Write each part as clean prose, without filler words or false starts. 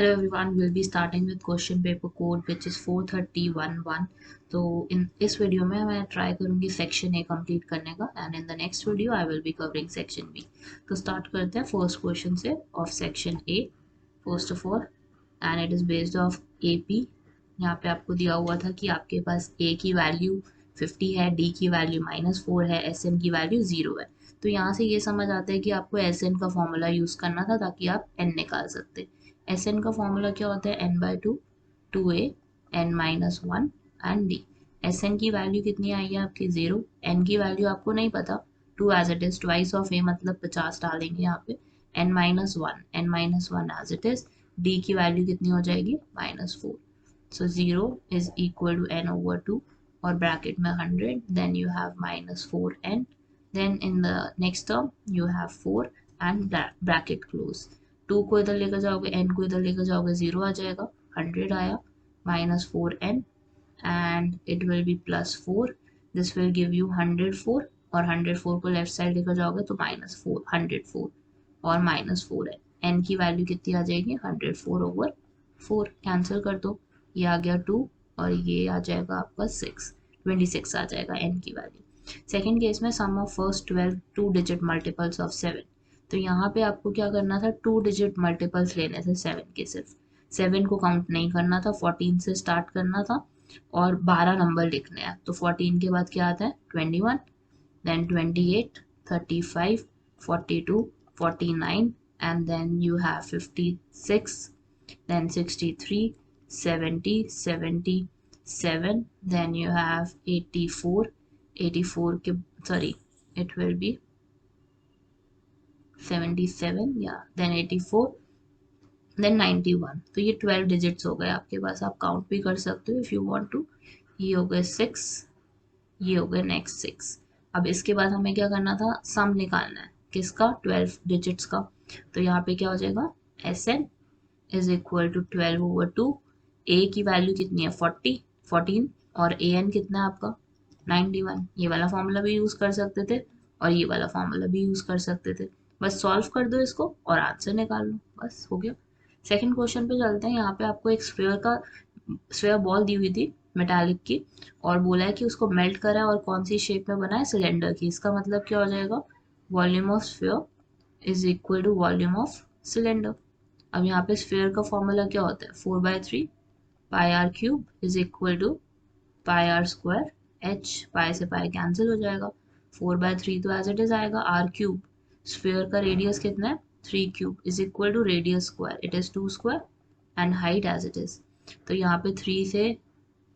Hello everyone, we'll be starting with question paper code which is 43011. तो इन इस video में मैं ट्राई करूँगी सेक्शन ए कंप्लीट करने का and in the next video I will be covering section B. तो start करते हैं फर्स्ट क्वेश्चन से of section A. First of all and it is based of A P. यहाँ पे आपको दिया हुआ था कि आपके पास ए की वैल्यू 50 है, डी की वैल्यू -4 है, एस एन की वैल्यू 0 है। तो यहाँ से ये समझ आता है कि आपको एस एन का फॉर्मूला यूज़ करना था ताकि आप एन निकाल सकते। एस एन का फॉर्मूला क्या होता है? n/2 2a n-1 and d। S N की वैल्यू कितनी आई है आपकी 0, n की वैल्यू आपको नहीं पता, 2 as it is, twice of a मतलब 50 डालेंगे यहाँ पे, n-1 as it is, d की वैल्यू कितनी हो जाएगी -4। सो 0 इज इक्वल टू n/2 और ब्रैकेट में 100, then you have -4n, then in the next term you have 4 and bracket close। 2 को इधर लेकर जाओगे, n को इधर लेकर जाओगे, 0 आ जाएगा, 100 आया, -4n and it will be +4। this will give you 104 और 104 को लेफ्ट साइड लेकर जाओगे तो -4 104 और -4n। n की वैल्यू कितनी आ जाएगी? 104/4 कैंसिल कर दो, ये आ गया 2 और ये आ जाएगा आपका 26 आ जाएगा n की वैल्यू। सेकेंड केस में sum of first 12 2 digit multiples of 7। तो यहाँ पे आपको क्या करना था? 2 डिजिट मल्टीपल्स लेने थे 7 के, सिर्फ 7 को काउंट नहीं करना था, 14 से स्टार्ट करना था और 12 नंबर लिखने हैं। तो 14 के बाद क्या आता है? 21, then 28, 35, 42, 49 and then you have 56, then 63, 70, 77, then you have 84, 84 के sorry it will be 77 या then 84 then 91। तो ये 12 डिजिट्स हो गए आपके पास, आप काउंट भी कर सकते हो इफ़ यू वांट टू। ये हो गए 6, ये हो गए नेक्स्ट 6। अब इसके बाद हमें क्या करना था? सम निकालना है किसका? 12 डिजिट्स का। तो यहाँ पे क्या हो जाएगा? S N is equal to 12/2। A की वैल्यू कितनी है? 14 और ए एन कितना है आपका? 91। ये वाला फॉर्मूला भी यूज़ कर सकते थे और ये वाला फॉर्मूला भी यूज़ कर सकते थे, बस सॉल्व कर दो इसको और आंसर निकाल लो, बस हो गया। सेकंड क्वेश्चन पे चलते हैं। यहाँ पे आपको एक स्फीयर बॉल दी हुई थी मेटालिक की और बोला है कि उसको मेल्ट करा है और कौन सी शेप में बना है? सिलेंडर की। इसका मतलब क्या हो जाएगा? Volume of sphere is equal to volume of cylinder. अब यहाँ पे स्फीयर का फॉर्मूला क्या होता है? 4/3 pi R cube is equal to pi R square H. Pi से पाई कैंसिल हो जाएगा, 4/3 तो एज इट इज आएगा, आर क्यूब स्फीयर का रेडियस कितना है? 3 cube is equal to radius square, it is 2 square and height as it is. तो यहाँ पे 3 से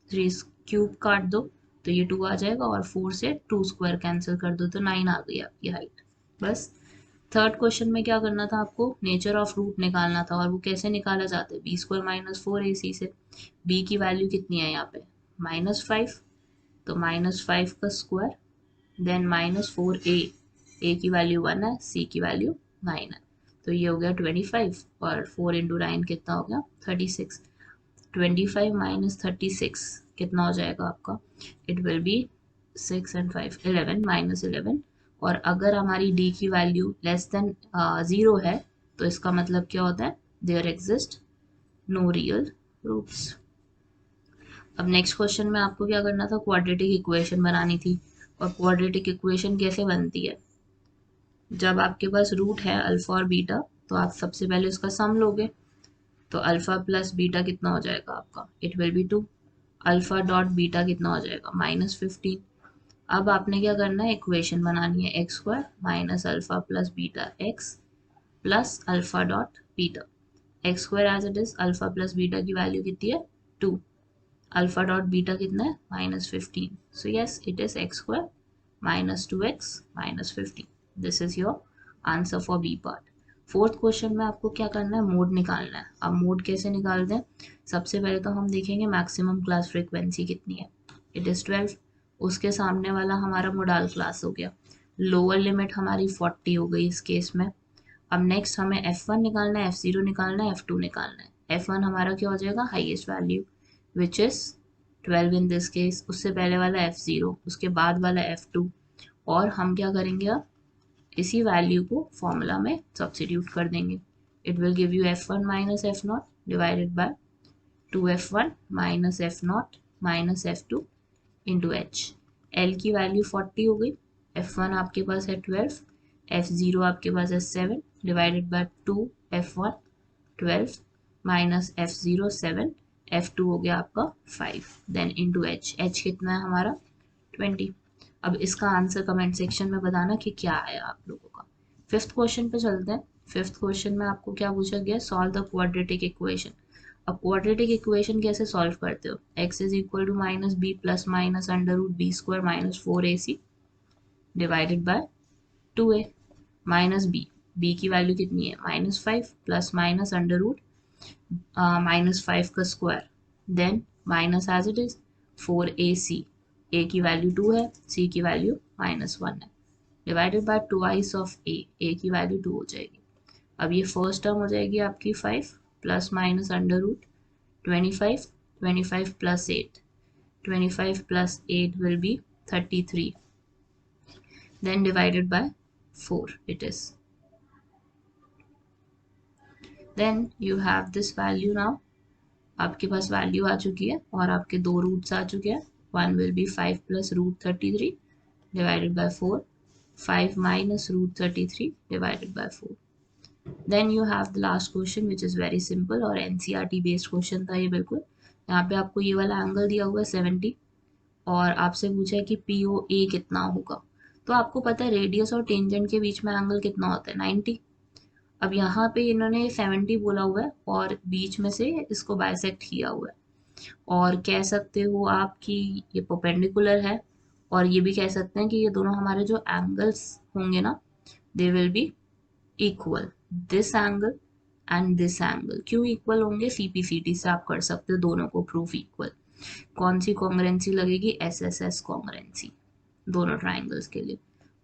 3 क्यूब काट दो तो ये 2 आ जाएगा और 4 से 2 स्क्वायर कैंसिल कर दो तो 9 आ गई आपकी हाइट, बस। थर्ड क्वेश्चन में क्या करना था आपको? नेचर ऑफ रूट निकालना था और वो कैसे निकाला जाता है? b² - 4ac से। b की वैल्यू कितनी है यहाँ पे? -5, तो -5 का स्क्वायर, देन -4a, a की वैल्यू 1 है, c की वैल्यू 9 है, तो ये हो गया 25 और 4 × 9 कितना हो गया? 36। 25 - 36 कितना हो जाएगा आपका? It will be 6 and 5 11 -11। और अगर हमारी d की वैल्यू लेस देन 0 है तो इसका मतलब क्या होता है? There exist no real roots. अब नेक्स्ट क्वेश्चन में आपको क्या करना था? क्वाड्रेटिक इक्वेशन बनानी थी। और क्वाड्रेटिक इक्वेशन कैसे बनती है? जब आपके पास रूट है अल्फा और बीटा तो आप सबसे पहले उसका सम लोगे, तो अल्फा प्लस बीटा कितना हो जाएगा आपका? It will be 2। Alpha dot beta कितना हो जाएगा? -15। अब आपने क्या करना है? इक्वेशन बनानी है x² - alpha plus beta x plus alpha dot beta. x² as it is, alpha plus beta की वैल्यू कितनी है? 2। अल्फा डॉट बीटा कितना है? -15। So yes, it is x² - 2x - 15। This is your answer for B part. Fourth question में आपको क्या करना है? मोड निकालना है। अब मोड कैसे निकालते हैं? सबसे पहले तो हम देखेंगे मैक्सिमम क्लास फ्रीक्वेंसी कितनी है, इट इज़ 12। उसके सामने वाला हमारा मोडाल क्लास हो गया, लोअर लिमिट हमारी 40 हो गई इस केस में। अब नेक्स्ट हमें F1 निकालना है, F0 निकालना है, F2 निकालना है। F1 हमारा क्या हो जाएगा? Highest value which is 12 in this case. उससे पहले वाला F0, उसके बाद वाला F2। और हम क्या करेंगे? अब इसी वैल्यू को फॉर्मूला में सब्स्टिट्यूट कर देंगे। It will give you F1 - F0 divided by 2f1 minus f0 minus f2 into H. L की वैल्यू 40 हो गई, f1 आपके पास है 12, f0 आपके पास है 7 divided by 2f1 12 minus f0 7, f2 हो गया आपका 5, देन इंटू एच। एच कितना है हमारा 20। अब इसका आंसर कमेंट सेक्शन में बताना कि क्या आया आप लोगों का। फिफ्थ क्वेश्चन पे चलते हैं। फिफ्थ क्वेश्चन में आपको क्या पूछा गया, सॉल्व द क्वाड्रेटिक इक्वेशन। अब क्वाड्रेटिक इक्वेशन कैसे सॉल्व करते हो, x is equal to minus B plus minus under root B square minus 4ac divided by 2a minus B की वैल्यू कितनी है -5 प्लस माइनस अंडर रूट -5 का square then minus as it is 4ac, a की value 2 है, c की value -1 है divided by twice of a की value 2 हो जाएगी। अब ये फर्स्ट टर्म हो जाएगी आपकी 5 plus minus under root 25, 25 plus 8, 25 plus 8 will be 33, then divided by 4 it is. Then you have this value now. आपके पास वैल्यू आ चुकी है और आपके दो रूट्स आ चुके हैं। One will be 5 plus root 33 divided by 4, 5 minus root 33 divided by 4। Then you have the last question which is very simple और एनसीईआरटी बेस्ड क्वेश्चन था ये बिल्कुल। यहाँ पे आपको ये वाला एंगल दिया हुआ है 70 और आपसे पूछा है कि पी ओ ए कितना होगा। तो आपको पता है रेडियस और टेंजेंट के बीच में एंगल कितना होता है 90। अब यहाँ पे इन्होंने 70 बोला हुआ है और बीच में से इसको बाइसेक्ट किया हुआ है और कह सकते हो आप कि ये परपेंडिकुलर है और ये भी कह सकते हैं कि ये दोनों हमारे जो एंगल्स होंगे ना they will be equal, this angle and this angle. क्यों इक्वल होंगे, सीपीसीटी से आप कर सकते हो दोनों को प्रूफ इक्वल। कौन सी कॉन्ग्रेंसी लगेगी, एसएसएस कॉन्ग्रेंसी दोनों ट्राइंगल्स के लिए।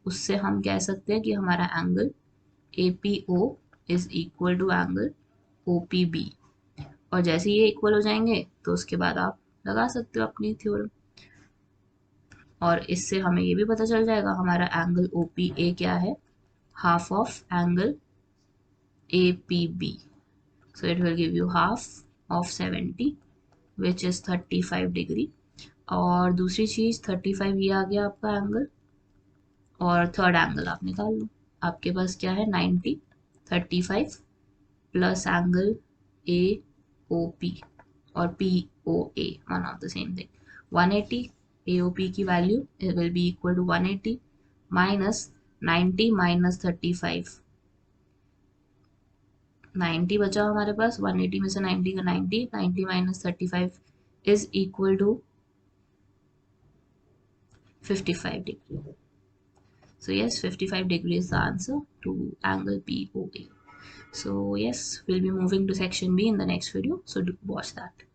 उससे हम कह सकते हैं कि हमारा angle APO is equal to angle OPB और जैसे ये इक्वल हो जाएंगे तो उसके बाद आप लगा सकते हो अपनी थ्योरम और इससे हमें ये भी पता चल जाएगा हमारा एंगल OPA क्या है, half of angle APB। So it will give you half of 70 which is 35 degree. और दूसरी चीज 35 ये आ गया आपका एंगल और थर्ड एंगल आप निकाल लो। आपके पास क्या है 90, 35 प्लस एंगल AOP और POA one of the same thing 180। AOP की value will be equal to 180 minus 90 minus 35, 90 बचा हमारे पास, 180 में से 90 का 90, 90 minus 35 is equal to 55 degree. So yes, 55 degree is the answer to angle POA. So yes, we'll be moving to section B in the next video. So do watch that.